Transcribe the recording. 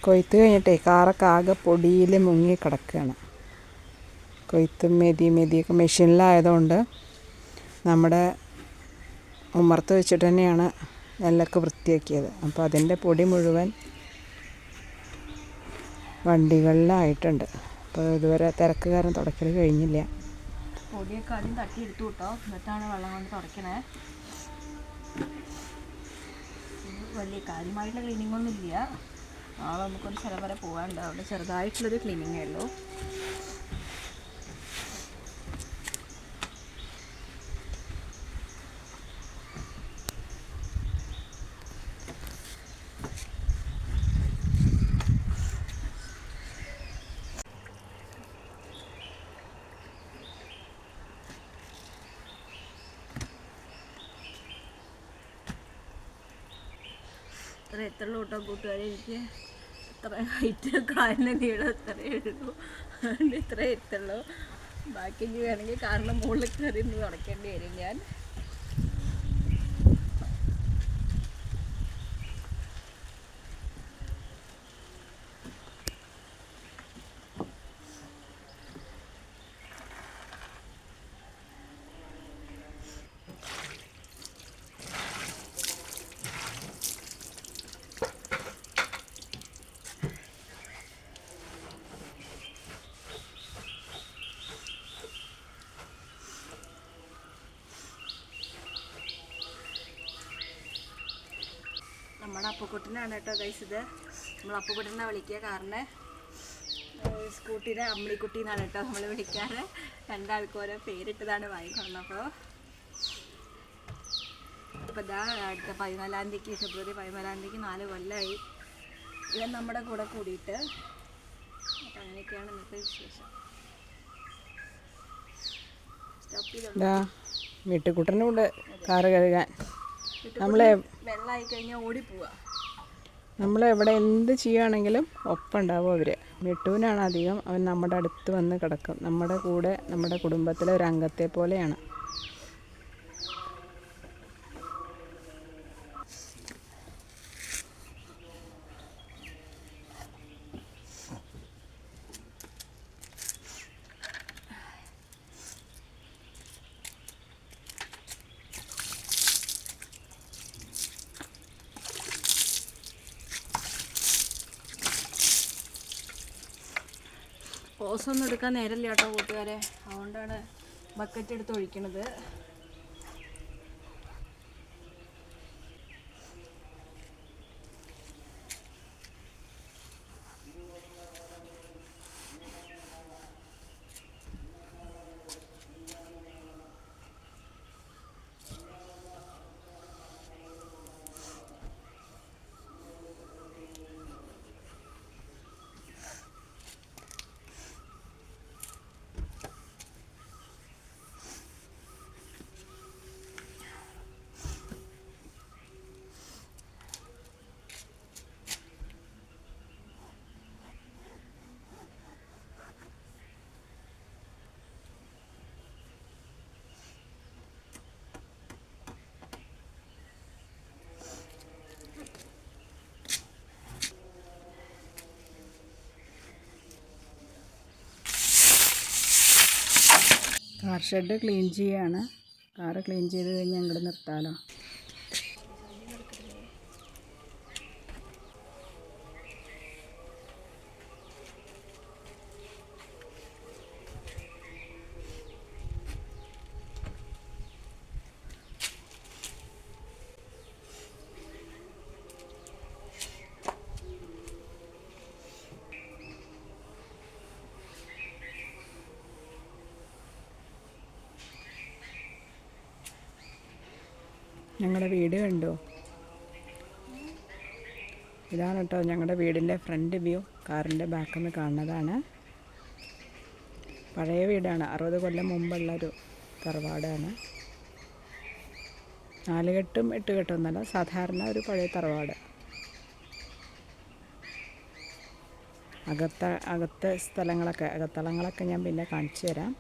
കൊയ്ത്ത് കഴിഞ്ഞിട്ടേ കാറൊക്കെ ആകെ പൊടിയിൽ മുങ്ങി കിടക്കുകയാണ്. കൊയ്ത്തും മെതിയൊക്കെ മെഷീനിലായതുകൊണ്ട് നമ്മുടെ ഉമ്മർത്ത് വെച്ചിട്ട് തന്നെയാണ് നെല്ലൊക്കെ വൃത്തിയാക്കിയത്. അപ്പോൾ അതിൻ്റെ പൊടി മുഴുവൻ വണ്ടികളിലായിട്ടുണ്ട്. അപ്പോൾ ഇതുവരെ തിരക്ക് കാരണം തുടയ്ക്കൽ കഴിഞ്ഞില്ല. പൊടിയൊക്കെ ആദ്യം തട്ടിയെടുത്തു കേട്ടോ, എന്നിട്ടാണ് വെള്ളം കൊണ്ട് തുടയ്ക്കണേ. വലിയ കാര്യമായിട്ടുള്ള ക്ലീനിങ് ഒന്നും ഇല്ല. നാളെ നമുക്കൊരു സ്ഥലം വരെ പോകാനുണ്ട്, അവിടെ ചെറുതായിട്ടുള്ളൊരു ക്ലീനിങ്ങേ ഉള്ളൂ. ഇത്ര എത്തുള്ളൂ കേട്ടോ കൂട്ടുകാരെ, എനിക്ക് ഇത്ര ഹൈറ്റ് കാലിന് നീളം ഇത്രയേ ഉള്ളൂ, അതുകൊണ്ട് ഇത്ര എത്തുള്ളൂ. ബാക്കി ഇനി വേണമെങ്കിൽ കാറിന് മുകളിൽ കയറി നിന്ന് തുടയ്ക്കേണ്ടി വരും ഞാൻ. നമ്മുടെ അപ്പുക്കുട്ടനാണ് കേട്ടോ ഗൈസ് ഇത്. നമ്മൾ അപ്പുക്കുട്ടനെ വിളിക്കുക, കാരണം സ്കൂട്ടീനെ അമ്മിക്കുട്ടി എന്നാണ് കേട്ടോ നമ്മൾ വിളിക്കാറ്. രണ്ടാൾക്കും ഓരോ പേരിട്ടതാണ് വാങ്ങിക്കൊണ്ടപ്പോൾ. അപ്പോൾ ഇതാ അടുത്ത 14-ാം തീയതിക്ക്, ഫെബ്രുവരി 14-ാം തീയതിക്ക് 4 കൊല്ലമായി ഇവൻ നമ്മുടെ കൂടെ കൂടിയിട്ട്. അപ്പം അങ്ങനെയൊക്കെയാണ് ഇന്നത്തെ വിശേഷം. സ്റ്റോപ്പ് ചെയ്തോളൂ. വീട്ടുകുട്ടനും കൂടെ കാറ് കഴുകാൻ. വെള്ളമായി കഴിഞ്ഞാൽ ഓടിപ്പോവുക. നമ്മളെവിടെ എന്ത് ചെയ്യുകയാണെങ്കിലും ഒപ്പം ഉണ്ടാവും അവർ. മിട്ടുവിനാണ് അധികം, അവൻ നമ്മുടെ അടുത്ത് വന്ന് കിടക്കും. നമ്മുടെ കൂടെ നമ്മുടെ കുടുംബത്തിലെ ഒരു അംഗത്തെ പോലെയാണ്. ഓസൊന്നും എടുക്കാൻ നേരമില്ല കേട്ടോ കൂട്ടുകാരെ, അതുകൊണ്ടാണ് ബക്കറ്റ് എടുത്ത് ഒഴിക്കണത്. കാർ ഷെഡ് ക്ലീൻ ചെയ്യുകയാണ്. കാറ് ക്ലീൻ ചെയ്ത് കഴിഞ്ഞാൽ അങ്ങോട്ട് നിർത്താമല്ലോ. ഞങ്ങളുടെ വീട് കണ്ടോ? ഇതാണ് കേട്ടോ ഞങ്ങളുടെ വീടിൻ്റെ ഫ്രണ്ട് വ്യൂ. കാറിൻ്റെ ബാക്കിൽ നിന്ന് കാണുന്നതാണ്. പഴയ വീടാണ്, 60 കൊല്ലം മുമ്പുള്ളൊരു തറവാടാണ്. 4 കെട്ടും 8 കെട്ടും ഒന്നല്ല, സാധാരണ ഒരു പഴയ തറവാട്. അകത്തെ സ്ഥലങ്ങളൊക്കെ, അകത്തളങ്ങളൊക്കെ ഞാൻ പിന്നെ കാണിച്ചു തരാം.